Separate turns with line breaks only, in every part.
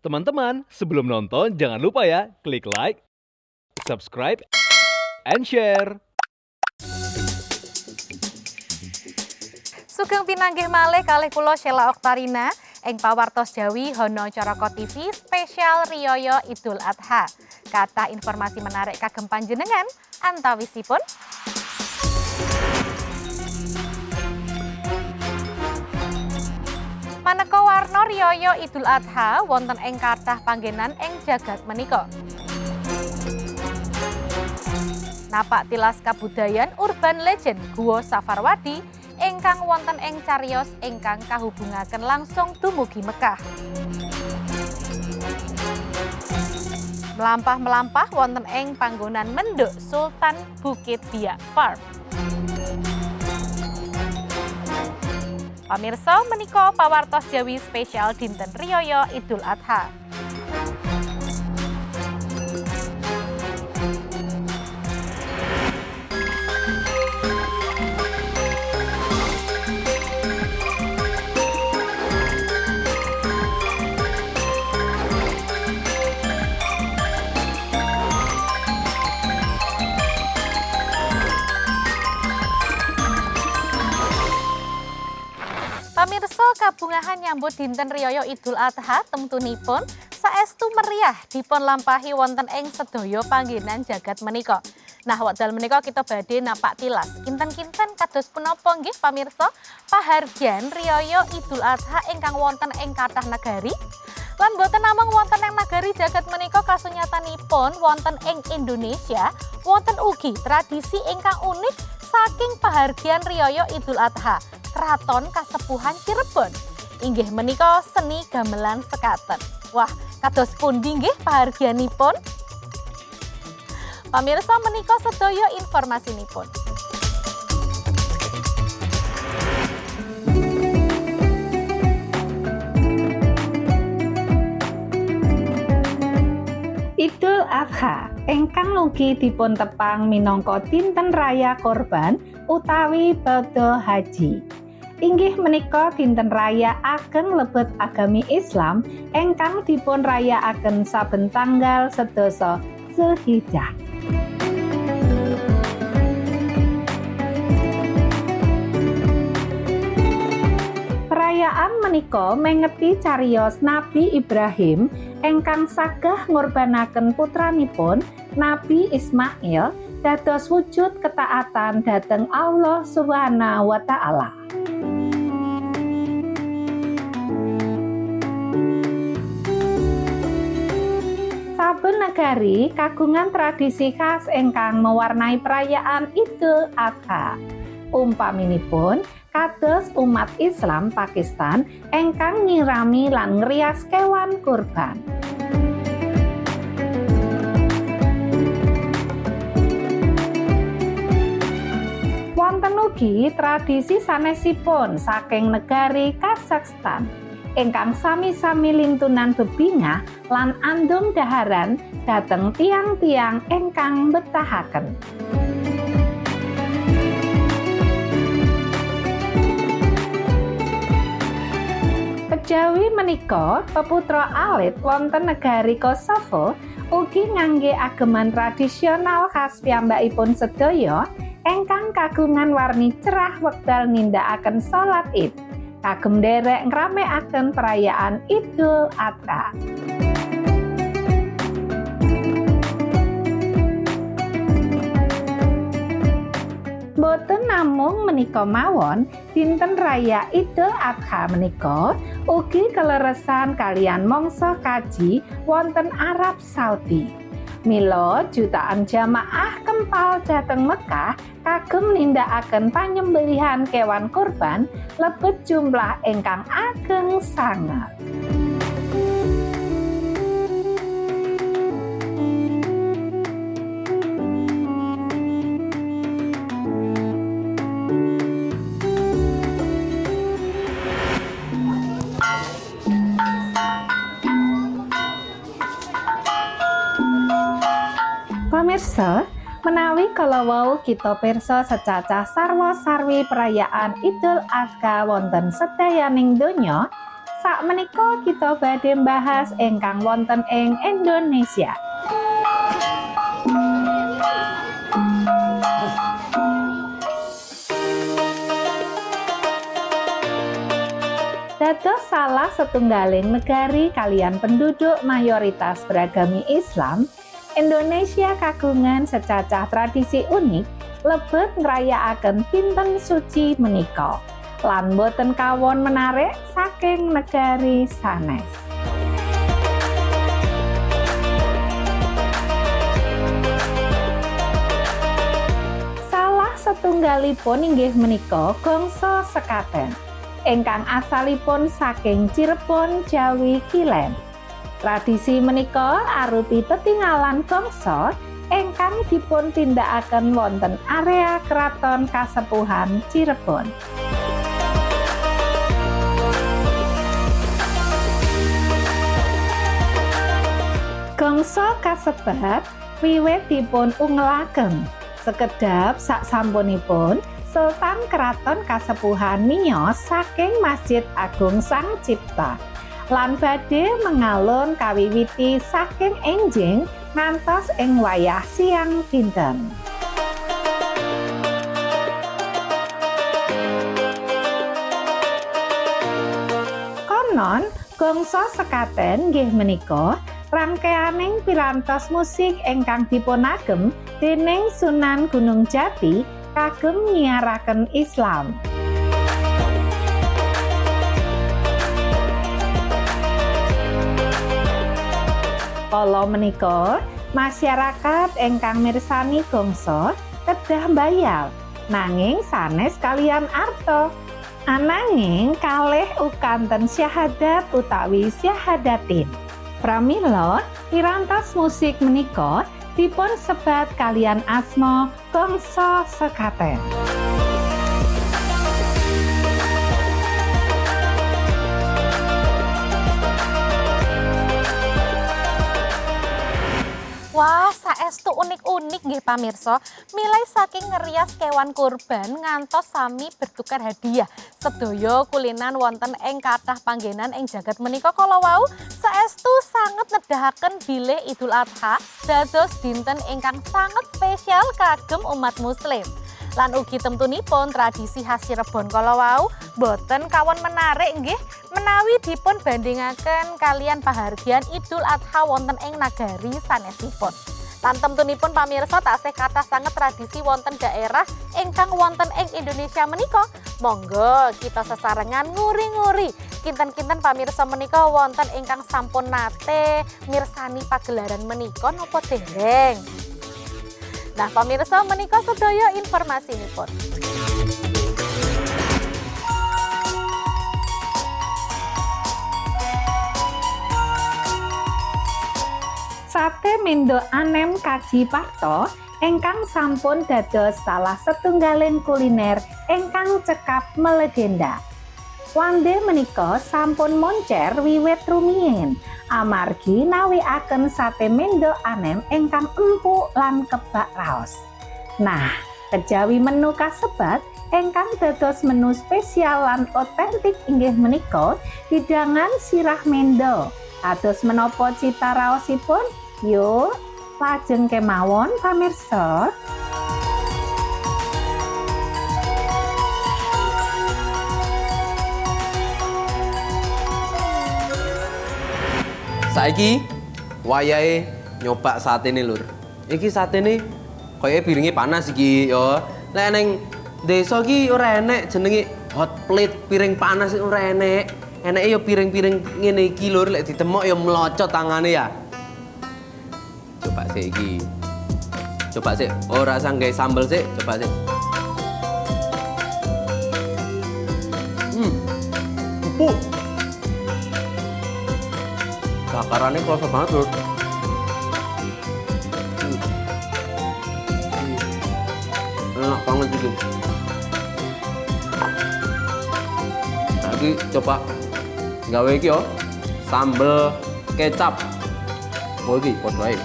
Teman-teman, sebelum nonton jangan lupa ya klik like, subscribe, and share.
Sugeng pinanggih malih kalih kula Sheila Oktarina ing pawartos Jawi Hono Caraka TV spesial Riyaya Idul Adha. Kathah informasi menarik kagem panjenengan antawisipun maneka warna Riyaya Idul Adha wonten ing kathah panggenan ing jagat menika. Napak tilas kabudayan urban legend Guwa Safarwadi ingkang wonten ing cariyos ingkang kahubungaken langsung dumugi Mekah. Melampah-melampah wonten ing panggonan Menduk Sultan Bukit Biak Farm. Pamirsa menika pawartos Jawi spesial dinten Riyaya Idul Adha. Pamirsa kabungahan nyambut dinten Riyaya Idul Adha temtunipun saestu meriah dipun lampahi wonten ing sedaya panggenan jagat menika. Nah, wekdal menika kita badhe napak tilas kinten-kinten kados punapa nggih pamirsa pahargyan Riyaya Idul Adha ingkang wonten ing kathah negari. Lan boten namung wonten ing nagari jagat menika kasunyatanipun wonten ing Indonesia wonten ugi tradisi ingkang unik saking pahargyan Riyaya Idul Adha. Kraton Kasepuhan Cirebon inggih menika seni gamelan sekaten. Wah, kados pundi nggih pahargyanipun? Pamirsa menika sedaya informasinipun.
Idul Adha ingkang ugi dipun tepang minangka dinten raya korban utawi badha haji. Inggih menika dinten raya ageng lebet agami Islam ingkang dipun rayakaken saben tanggal 11 Zulhijjah. Perayaan menika mengeti cariyos Nabi Ibrahim ingkang sagah ngorbanaken putranipun Nabi Ismail dados wujud ketaatan dhateng Allah Subhanahu wa taala. Saben negari kagungan tradisi khas ingkang mewarnai perayaan Idul Adha. Umpaminipun kados umat Islam Pakistan ingkang nyirami lan ngrias kewan kurban. Wonten ugi tradisi sanesipun saking negari Kazakhstan ingkang sami-sami lintunan bebingah lan andum daharan dhateng tiang-tiang ingkang betahaken. Kejawi menika peputra alit wonten negari Kosovo ugi ngangge ageman tradisional khas piyambakipun sedaya ingkang kagungan warni cerah wekdal nindakaken salat Id. Kagem derek ngramekaken perayaan Idul Adha. Boten namung menika mawon, dinten raya Idul Adha menika ugi kaleresan kalian mangsa kaji wonten Arab Saudi. Mila jutaan jamaah kempal dhateng Mekah kagem nindakaken panyembelihan kewan kurban lebet jumlah ingkang ageng sanget. Pamirsa, menawi kalawau kita pirsa secacah sarwa sarwi perayaan Idul Adha wonten sedayaning donya, Sakmenika kita badhe mbahas ingkang wonten ing Indonesia. Dados salah setunggaling negari kalian penduduk mayoritas beragami Islam, Indonesia kagungan secacah tradisi unik lebet ngrayakaken pinten suci menika lan boten kawon menarik saking negari sanes. Salah setunggalipun inggih menika gongso sekaten ingkang asalipun saking Cirebon, Jawi Kilèn. Tradisi menika arupi tetinggalan gongso ingkang dipun tindakaken wonten area Kraton Kasepuhan Cirebon. Gongso kasebat wiwit dipun ungelaken sekedhap saksampunipun Sultan Kraton Kasepuhan miyos saking Masjid Agung Sang Cipta lan badhe mengalun kawiwiti saking enjing ngantos ing wayah siang dinten. Konon gongso sekaten nggih menika rangkeaning pirantos musik ingkang dipunagem dening Sunan Gunung Jati kagem nyiaraken Islam. Kala menika masyarakat ingkang mirsani gongso kedah mbayal nanging sanes kalian arta. Ananging kalih ukanten syahadat utawi syahadatin. Pramila pirantos musik menika dipun sebat kalian asma gongso sekaten.
Wah, saestu unik-unik nggih pamirsa. Milai saking ngerias kewan kurban ngantos sami bertukar hadiah. Sedaya kulinan wonten ing kathah panggenan ing jagat menika kala wau saestu sanget nedahaken bilih Idul Adha dados dinten ingkang sanget spesial kagem umat muslim. Lan ugi temtunipun tradisi khas Cirebon kala wau boten kawon menarik nggih menawi dipun bandingaken kalian pahargyan Idul Adha wonten ing nagari sanesipun. Lan temtunipun pamirsa taksih kathah sanget tradisi wonten daerah ingkang wonten ing Indonesia menika. Monggo kita sesarengan nguri-nguri kinten-kinten pamirsa menika wonten ingkang sampun nate mirsani pagelaran menika napa dereng. Nah, pamirsa menika sedaya informasinipun.
Sate Mendo Anem Kaji Parto ingkang sampun dados salah setunggaling kuliner ingkang cekap melegenda. Wande menika sampun moncer wiwit rumiyin amargi nawikaken sate Mendo Anem ingkang empuk lan kebak raos. Nah, kejawi menu kasebat ingkang dados menu spesial lan otentik inggih menika hidangan sirah mendo. Ados menapa cita raosipun? Yuk, lajeng kemawon pamirsa.
Saiki wayahe nyoba satene lur. Iki satene koyoke piringe panas iki ya. Lek neng desa iki ora enek jenenge hot plate piring panas ora enek. Eneke ya piring-piring ngene iki lur lek ditemok ya mlocot tangane ya. Coba sik iki. Coba sik ora usah gawe sambel sik, coba sik. Empuk. Bakarannya kerasa banget lur. Enak banget gitu. Lagi coba gawe iki yo sambel kecap. Oh iki padha ae.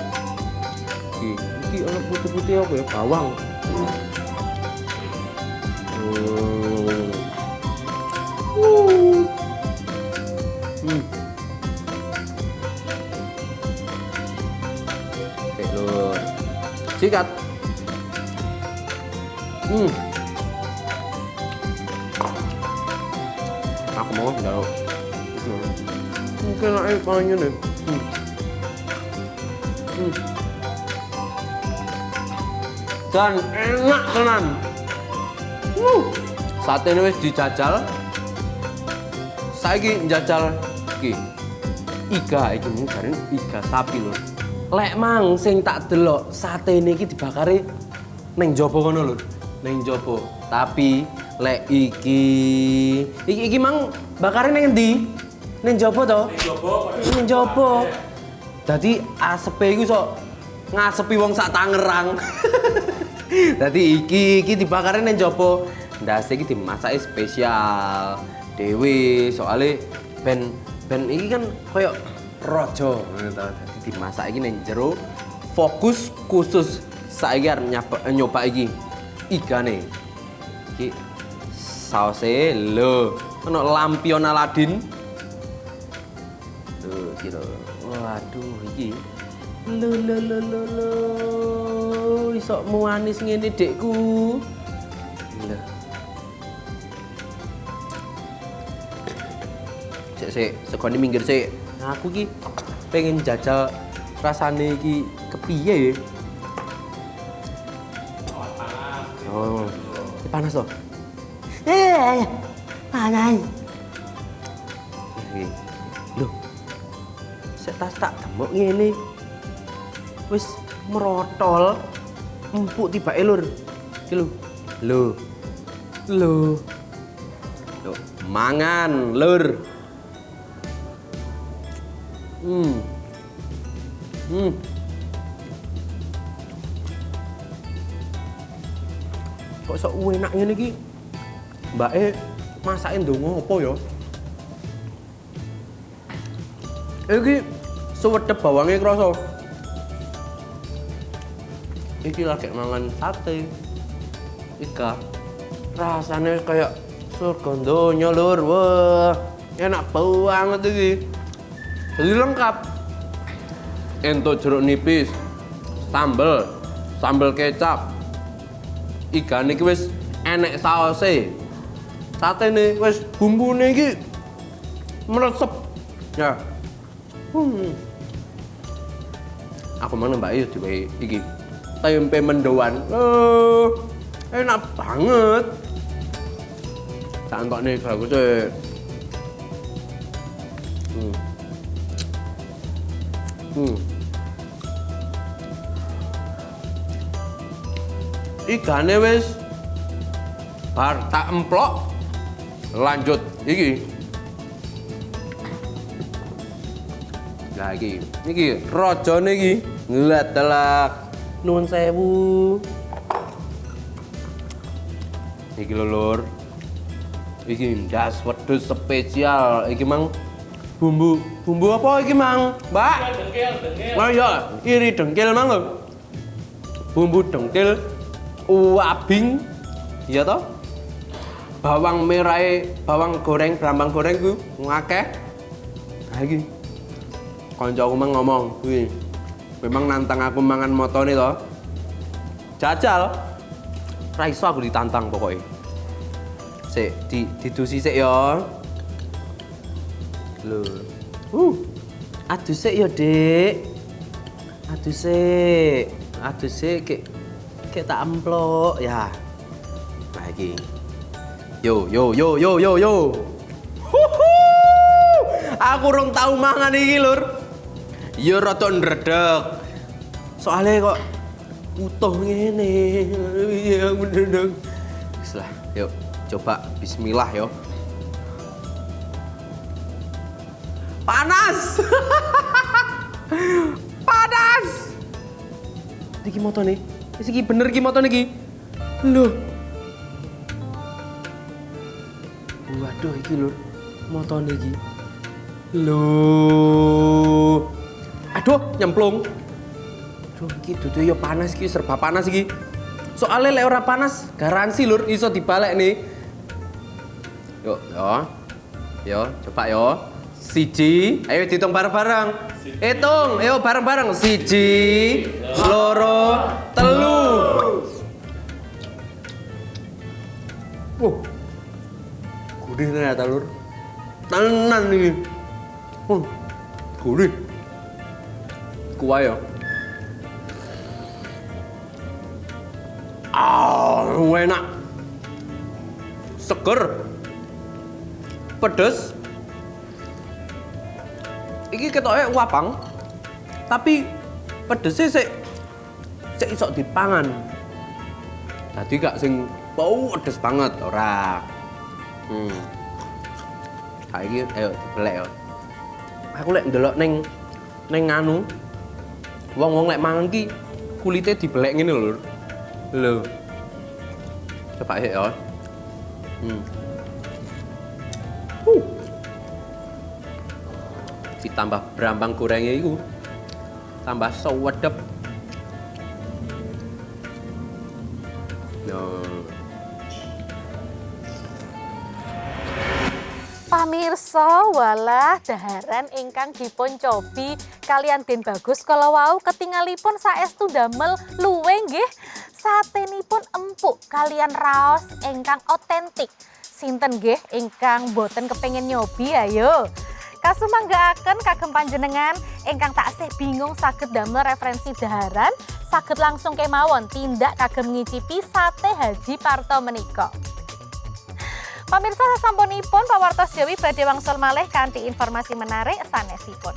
Iki ana putih-putih apa ya bawang. Sik lur. Sikat. Aku mau njaluk. Mungkin ae panyen nih. Dan enak tenan. Sate ini wis dijajal. Saiki njajal iki. Iga iki mungkin iga sapi lho. Lek mang sing tak delok sate ini iki dibakari ning jaba kono lho. Ning jaba. Tapi lek iki mang bakare ning endi? Ning jaba to? Ning jaba. Dadi asepe iku sok ngasepi wong sak Tangerang. Dadi iki dibakare ning jaba. Ndase iki dimasake spesial dhewe soalnya ben iki kan koyo raja ngono to. Dadi dimasak iki ning jero fokus khusus saiki arep nyoba iki igane. Iki saose lho, ono lampion Aladin. Tuh gitu. Waduh iki. Lho. Iso manis ngene dekku. Lho. Sik, sekone minggir sik. Nah, aku iki pengen jajal rasane iki kepiye ya? Oh, panas toh? Panas. Loh. Sik tas tak demuk ngene. Wis merotol. Empuk tibake lur. Iki lho. Lho. Mangan, lur. Kok sok enak ngene iki? Mbake masake ndonga apa ya? Iki suwedep bawange krasa. Iki lagi mangan sate. Ika rasane kayak surga donya lur. Wah, enak banget iki. Jadi lengkap. Entuk jeruk nipis, sambel kecap. Ikan iki wis enek saose. Satene wis bumbune iki meresep. Ya. Aku mana mbak Ayu diwehi iki. Tempe mendoan. Enak banget. Tak entokne bagus e. Ikane wis bar tak emplok lanjut iki. Nah iki rajane iki ngladala nuwun sewu. Iki lho lur. Iki ndas wedhus spesial. Iki mang bumbu apa iki mang? Mbak? Dengkil. Oh iya, iri dengkil mang lho. Bumbu dengkil uabing. Iya toh? Bawang merah, bawang goreng, brambang goreng ku ngakeh. Nah iki. Kancaku mang ngomong, kuwi memang nantang aku mangan motone to. Jajal. Ra iso aku ditantang pokoknya. Sik, didusi sik ya. Lho. Aduh sik ya, Dik. Aduh sik kek tak emplok ya. Nah iki. Yo. Aku rong tau mangan iki, Lur. Ya rada ndredeg. Soale kok utuh ngene. Ya bener. Wis lah, yuk coba bismillah yo. Panas. Panas. Iki motone. Wis iki bener iki motone iki. Lho. Waduh iki lur. Motone iki. Lho. Aduh, nyemplung. Aduh, iki dudu yo panas iki, serba panas iki. Soale lek ora panas, garansi lur iso dibalek nih. Yuk, yo. Yo, coba yo. Siji, ayo dihitung bareng-bareng. Hitung, ayo bareng-bareng. Siji, loro, telu. Gurih ternyata lur. Tenan iki. Gurih. Kuah ya. Enak. Seger. Pedes. Iki ketoke wapang. Tapi pedesnya sik iso dipangan. Dadi gak sing pedes banget ora. Saiki ayo dibelek ya. Aku lek ndelok ning anu wong-wong lek mangan ki kulite dibelek ngene lho. Lho. Coba ya. Ditambah brambang gorengnya itu tambah sewedep.
Pamirsa, walah daharan ingkang dipun cobi kalian Den Bagus kalau wau ketingalipun saestu damel luwih nggih. Satenipun empuk kalian raos ingkang otentik. Sinten nggih ingkang boten kepengin nyobi ayo. Kasumanggaaken kagem panjenengan ingkang taksih bingung saged damel referensi daharan, saged langsung kemawon tindak kagem ngicipi sate Haji Parto menika. Pamirsa sasampunipun pawartos Jawi badhe wangsul malih kanthi informasi menarik sanesipun.